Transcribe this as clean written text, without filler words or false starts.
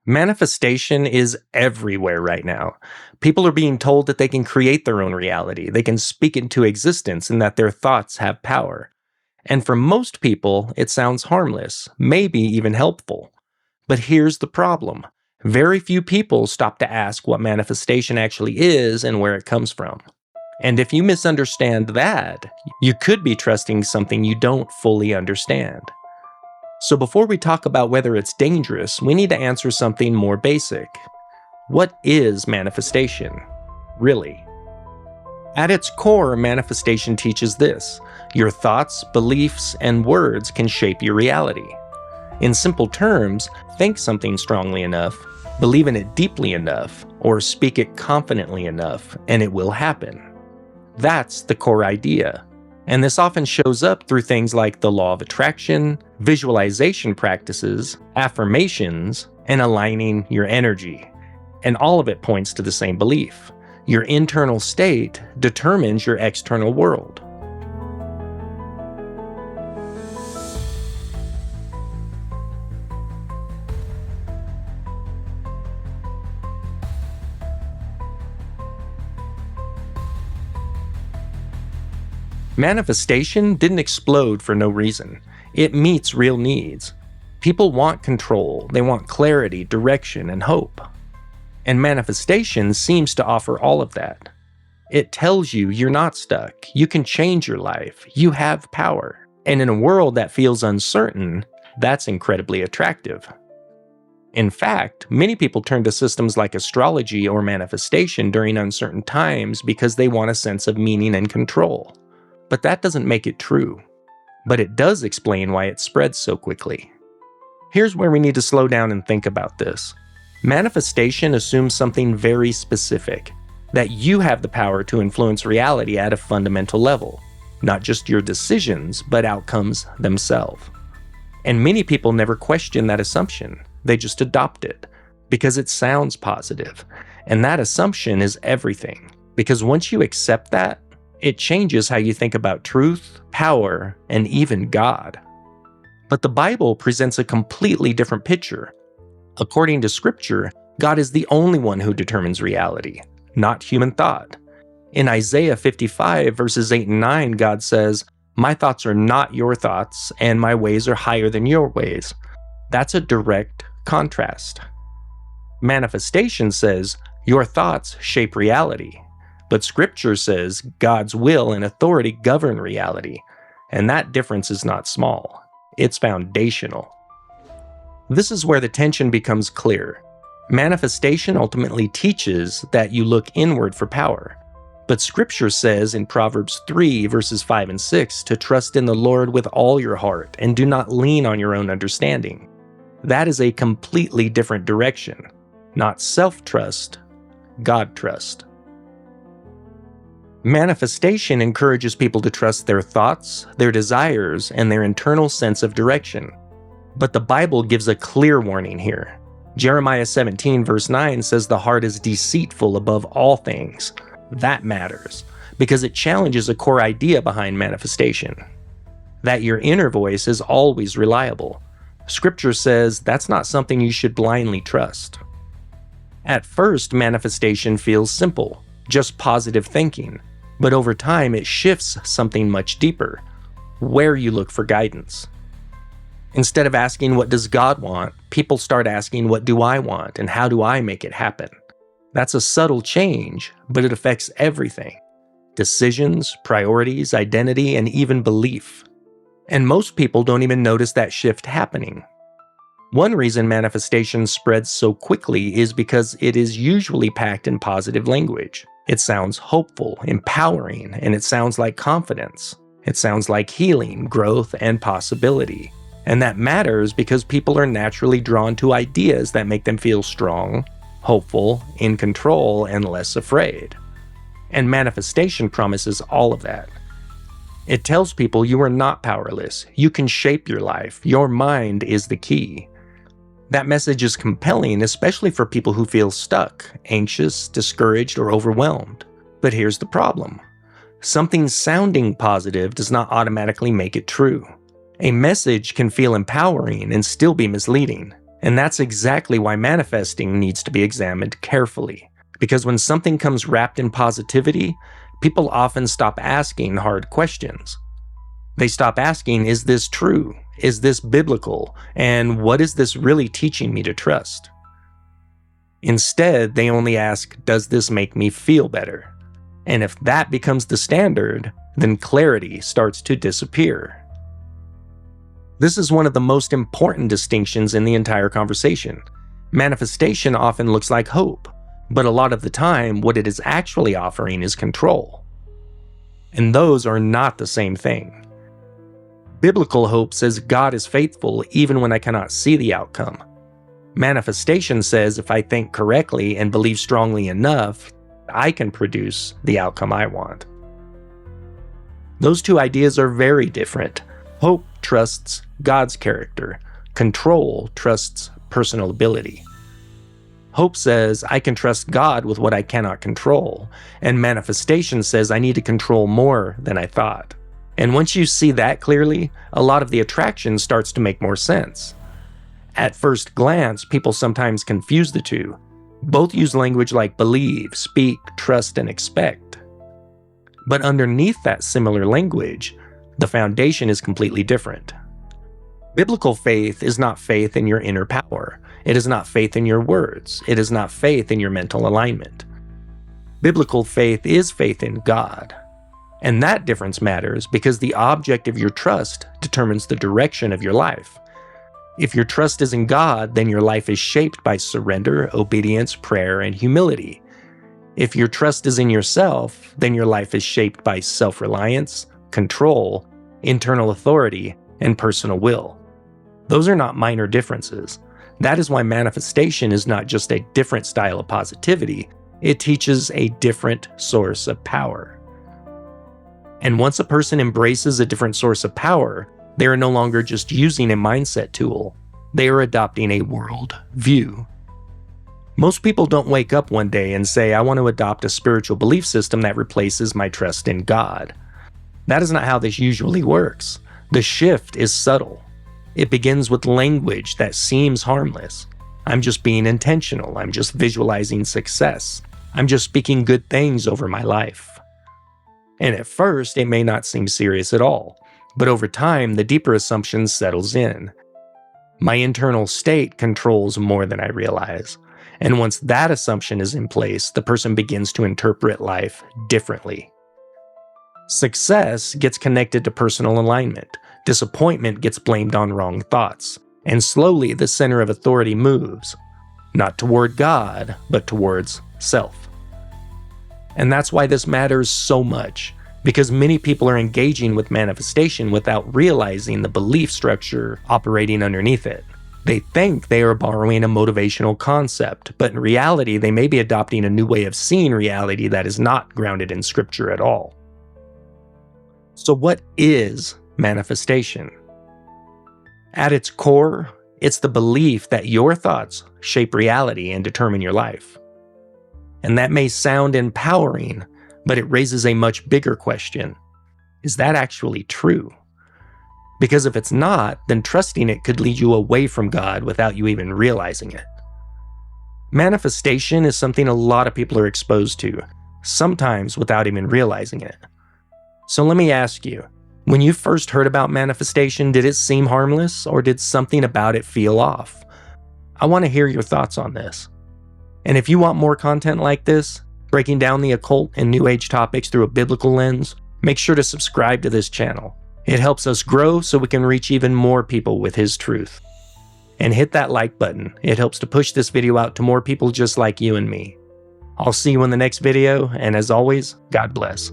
Manifestation is everywhere right now. People are being told that they can create their own reality, they can speak it into existence, and that their thoughts have power. And for most people, it sounds harmless, maybe even helpful. But here's the problem. Very few people stop to ask what manifestation actually is and where it comes from. And if you misunderstand that, you could be trusting something you don't fully understand. So before we talk about whether it's dangerous, we need to answer something more basic. What is manifestation, really? At its core, manifestation teaches this: your thoughts, beliefs, and words can shape your reality. In simple terms, think something strongly enough, believe in it deeply enough, or speak it confidently enough, and it will happen. That's the core idea. And this often shows up through things like the law of attraction, visualization practices, affirmations, and aligning your energy. And all of it points to the same belief. Your internal state determines your external world. Manifestation didn't explode for no reason. It meets real needs. People want control, they want clarity, direction, and hope. And manifestation seems to offer all of that. It tells you you're not stuck, you can change your life, you have power. And in a world that feels uncertain, that's incredibly attractive. In fact, many people turn to systems like astrology or manifestation during uncertain times because they want a sense of meaning and control. But that doesn't make it true. But it does explain why it spreads so quickly. Here's where we need to slow down and think about this. Manifestation assumes something very specific, that you have the power to influence reality at a fundamental level, not just your decisions, but outcomes themselves. And many people never question that assumption, they just adopt it, because it sounds positive. And that assumption is everything, because once you accept that, it changes how you think about truth, power, and even God. But the Bible presents a completely different picture. According to Scripture, God is the only one who determines reality, not human thought. In Isaiah 55, verses 8 and 9, God says, "My thoughts are not your thoughts, and my ways are higher than your ways." That's a direct contrast. Manifestation says, "Your thoughts shape reality." But Scripture says God's will and authority govern reality, and that difference is not small. It's foundational. This is where the tension becomes clear. Manifestation ultimately teaches that you look inward for power. But Scripture says in Proverbs 3, verses 5 and 6, to trust in the Lord with all your heart and do not lean on your own understanding. That is a completely different direction. Not self-trust, God-trust. Manifestation encourages people to trust their thoughts, their desires, and their internal sense of direction. But the Bible gives a clear warning here. Jeremiah 17 verse 9 says the heart is deceitful above all things. That matters, because it challenges a core idea behind manifestation. That your inner voice is always reliable. Scripture says that's not something you should blindly trust. At first, manifestation feels simple, just positive thinking. But over time, it shifts something much deeper, where you look for guidance. Instead of asking, what does God want? People start asking, what do I want, and how do I make it happen? That's a subtle change, but it affects everything. Decisions, priorities, identity, and even belief. And most people don't even notice that shift happening. One reason manifestation spreads so quickly is because it is usually packed in positive language. It sounds hopeful, empowering, and it sounds like confidence. It sounds like healing, growth, and possibility. And that matters because people are naturally drawn to ideas that make them feel strong, hopeful, in control, and less afraid. And manifestation promises all of that. It tells people you are not powerless. You can shape your life. Your mind is the key. That message is compelling, especially for people who feel stuck, anxious, discouraged, or overwhelmed. But here's the problem. Something sounding positive does not automatically make it true. A message can feel empowering and still be misleading. And that's exactly why manifesting needs to be examined carefully. Because when something comes wrapped in positivity, people often stop asking hard questions. They stop asking, is this true? Is this biblical? And what is this really teaching me to trust? Instead, they only ask, does this make me feel better? And if that becomes the standard, then clarity starts to disappear. This is one of the most important distinctions in the entire conversation. Manifestation often looks like hope, but a lot of the time, what it is actually offering is control. And those are not the same thing. Biblical hope says God is faithful even when I cannot see the outcome. Manifestation says if I think correctly and believe strongly enough, I can produce the outcome I want. Those two ideas are very different. Hope trusts God's character. Control trusts personal ability. Hope says I can trust God with what I cannot control, and manifestation says I need to control more than I thought. And once you see that clearly, a lot of the attraction starts to make more sense. At first glance, people sometimes confuse the two. Both use language like believe, speak, trust, and expect. But underneath that similar language, the foundation is completely different. Biblical faith is not faith in your inner power. It is not faith in your words. It is not faith in your mental alignment. Biblical faith is faith in God. And that difference matters because the object of your trust determines the direction of your life. If your trust is in God, then your life is shaped by surrender, obedience, prayer, and humility. If your trust is in yourself, then your life is shaped by self-reliance, control, internal authority, and personal will. Those are not minor differences. That is why manifestation is not just a different style of positivity, it teaches a different source of power. And once a person embraces a different source of power, they are no longer just using a mindset tool, they are adopting a world view. Most people don't wake up one day and say, I want to adopt a spiritual belief system that replaces my trust in God. That is not how this usually works. The shift is subtle. It begins with language that seems harmless. I'm just being intentional. I'm just visualizing success. I'm just speaking good things over my life. And at first, it may not seem serious at all. But over time, the deeper assumption settles in. My internal state controls more than I realize. And once that assumption is in place, the person begins to interpret life differently. Success gets connected to personal alignment. Disappointment gets blamed on wrong thoughts. And slowly, the center of authority moves. Not toward God, but towards self. And that's why this matters so much. Because many people are engaging with manifestation without realizing the belief structure operating underneath it. They think they are borrowing a motivational concept, but in reality, they may be adopting a new way of seeing reality that is not grounded in scripture at all. So what is manifestation? At its core, it's the belief that your thoughts shape reality and determine your life. And that may sound empowering, but it raises a much bigger question. Is that actually true? Because if it's not, then trusting it could lead you away from God without you even realizing it. Manifestation is something a lot of people are exposed to, sometimes without even realizing it. So let me ask you, when you first heard about manifestation, did it seem harmless or did something about it feel off? I want to hear your thoughts on this. And if you want more content like this, breaking down the occult and New Age topics through a biblical lens, make sure to subscribe to this channel. It helps us grow so we can reach even more people with His truth. And hit that like button. It helps to push this video out to more people just like you and me. I'll see you in the next video, and as always, God bless.